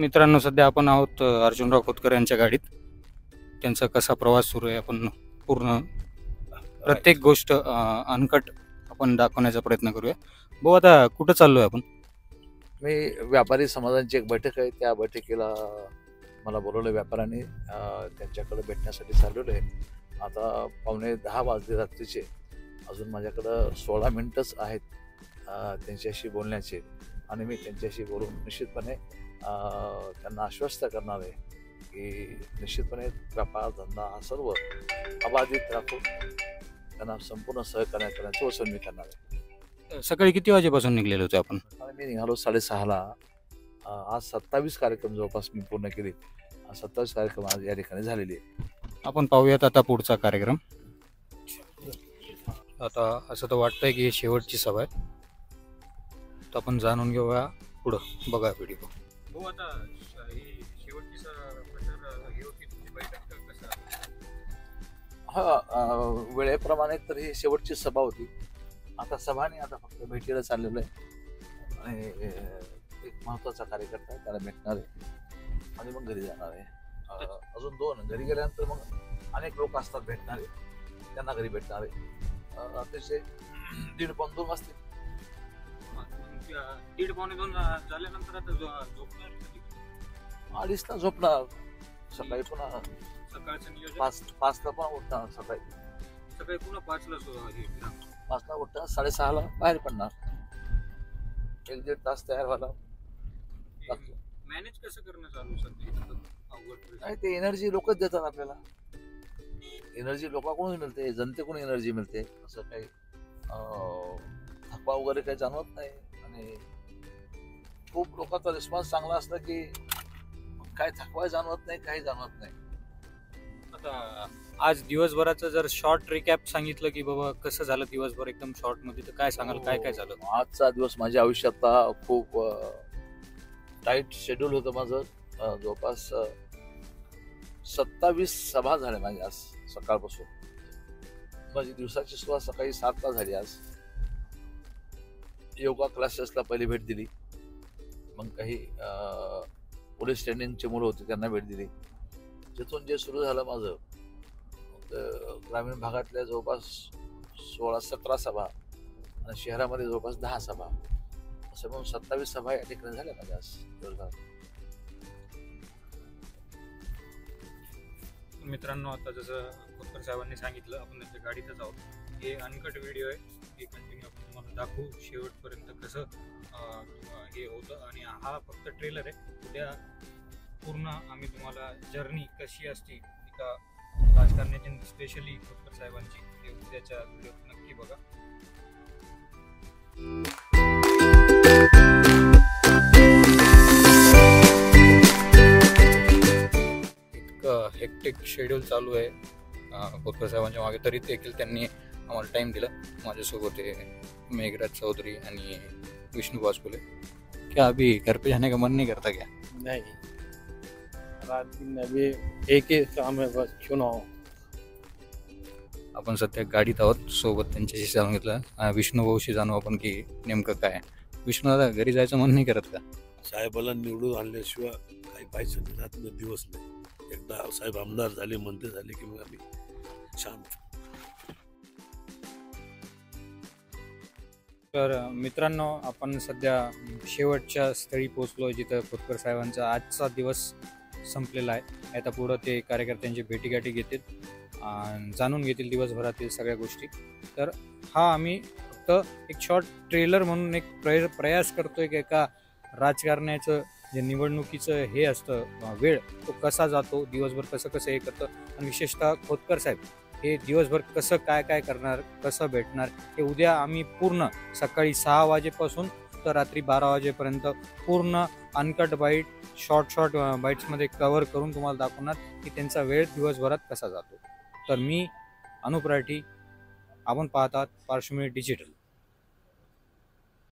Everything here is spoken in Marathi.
मित्रांनो, सध्या आपण आहोत अर्जुनराव खोतकर यांच्या गाडीत. त्यांचा कसा प्रवास सुरू आहे आपण पूर्ण प्रत्येक गोष्ट अनकट आपण दाखवण्याचा प्रयत्न करूया. भाऊ, आता कुठं चाललोय आपण? मी व्यापारी समाजांची एक बैठक आहे, त्या बैठकीला मला बोलवलं व्यापाऱ्यांनी. त्यांच्याकडे भेटण्यासाठी चाललेलो आहे. आता 9:45 वाजले रात्रीचे. अजून माझ्याकडं 16 मिनटंच आहेत त्यांच्याशी बोलण्याचे, आणि मी त्यांच्याशी बोलून निश्चितपणे त्यांना आश्वस्त करणार आहे की निश्चितपणे व्यापार धंदा हा सर्व अबाधित राखून त्यांना संपूर्ण सहकार्य करण्याचं वचन मी करणार आहे. सकाळी किती वाजेपासून निघलेलो होते आपण? मी निघालो 6:30ला. आज 27 कार्यक्रम जवळपास मी पूर्ण केले. 27 कार्यक्रम आज या ठिकाणी झालेले आहे. आपण पाहूयात आता पुढचा कार्यक्रम. आता असं तर वाटतंय की ही शेवटची सभा आहे, तर आपण जाणून घेऊया पुढं. बघा व्हिडिओ. हो, आता ही शेवटची वेळेप्रमाणे तर ही शेवटची सभा होती. आता सभा नाही, आता फक्त भेटीला चाललेलं आहे. आणि एक महत्त्वाचा कार्यकर्ता आहे, त्याला भेटणार आहे आणि मग घरी जाणार आहे. अजून 2 घरी गेल्यानंतर मग अनेक लोक असतात भेटणारे, त्यांना घरी भेटणार आहे. अतिशय 1:30-2 वाजते. 1:30-2 झाल्यानंतर आता झोपणार? 2:30ला झोपणार. सकाळी पुन्हा सकाळचं नियोजन 5ला पुन्हा उठणार. सकाळी पुन्हा 5ला उठणार, 6:30ला बाहेर पडणार. 1-1.5 तास तयार व्हायला लागतो. मॅनेज कसं करणं चालू सध्या? नाही, ते एनर्जी लोकच देतात आपल्याला. एनर्जी लोकांकडून मिळते, जनतेकडून एनर्जी मिळते. असं काही थकवा वगैरे काही जाणवत नाही. आणि खूप लोकांचा रिस्पॉन्स चांगला असला की काय थकवा जाणवत नाही, काही जाणवत नाही. आता आज दिवसभराचं जर शॉर्ट रिकॅप सांगितलं की बाबा कसं झालं दिवसभर एकदम शॉर्ट मध्ये, तर काय सांगाल? काय काय झालं आजचा दिवस? माझ्या आयुष्यातला खूप टाईट शेड्यूल होतं माझं. जवळपास 27 सभा झाल्या माझ्या आज सकाळपासून. माझी दिवसाची सुरुवात सकाळी 7ला झाली. आज योगा क्लासेसला पहिली भेट दिली. मग काही पोलीस ट्रेनिंगचे मुलं होते, त्यांना भेट दिली. जिथून जे सुरू झालं माझं, ग्रामीण भागातल्या जवळपास 16-17 सभा आणि शहरामध्ये जवळपास 10 सभा, असं म्हणून 27 सभा या ठिकाणी झाल्या माझ्या आज दिवसभरात. मित्रांनो, आता जसं खोतकर साहेबांनी सांगितलं, आपण त्यांच्या गाडीतच आहोत. हे अनकट व्हिडिओ आहे, हे कंटिन्यू आपण तुम्हाला दाखवू शेवटपर्यंत कसं हे होतं. आणि हा फक्त ट्रेलर आहे. उद्या पूर्ण आम्ही तुम्हाला जर्नी कशी असते एका राजकारण्याची, स्पेशली खोतकर साहेबांची, ते उद्याच्या व्हिडिओत नक्की बघा. इतकं हेक्टिक शेड्यूल चालू आहे खोतकर साहेबांच्या मागे, तरी देखील त्यांनी आम्हाला टाईम दिला. माझ्यासोबत आहे मेघराज चौधरी आणि विष्णू वासपुले. क्या अभी घर पे जाने का मन नहीं करता क्या? नहीं, रात दिन अभी एक ही काम है, बस चुनाव. आपण सध्या गाडीत आहोत, सोबत त्यांच्याशी जाणून घेतलं. विष्णू भाऊशी जाणू आपण की नेमकं काय. विष्णू दादा, घरी जायचं मन नाही करत का? साहेबाला निवडून आणल्याशिवाय काही पाहिजे राहत दिवस नाही. एकदा साहेब आमदार झाले, मंत्री झाले की मग आम्ही शांत. तर मित्रांनो, आपण सध्या शेवटच्या स्थळी पोहोचलो, जिथं खोतकर साहेबांचा आजचा दिवस संपलेला आहे. आता पुढं ते कार्यकर्त्यांची भेटीगाठी घेतील, जाणून घेतील दिवसभरातील सगळ्या गोष्टी. तर हा आम्ही फक्त एक शॉर्ट ट्रेलर म्हणून एक प्रयास करतोय की एका राजकारण्याचं जे निवडणुकीचं हे असतं वेळ, तो कसा जातो, दिवसभर कसं कसं हे करतं, आणि विशेषतः खोतकर साहेब हे दिवसभर कसं काय काय करणार, कसं भेटणार, हे उद्या आम्ही पूर्ण सकाळी 6 वाजेपासून तर रात्री 12 वाजेपर्यंत पूर्ण अनकट बाईट, शॉर्ट बाईट्समध्ये कव्हर करून तुम्हाला दाखवणार की त्यांचा वेळ दिवसभरात कसा जातो. तर मी अनुप राठी, आपण पाहतात पार्श्वमी डिजिटल.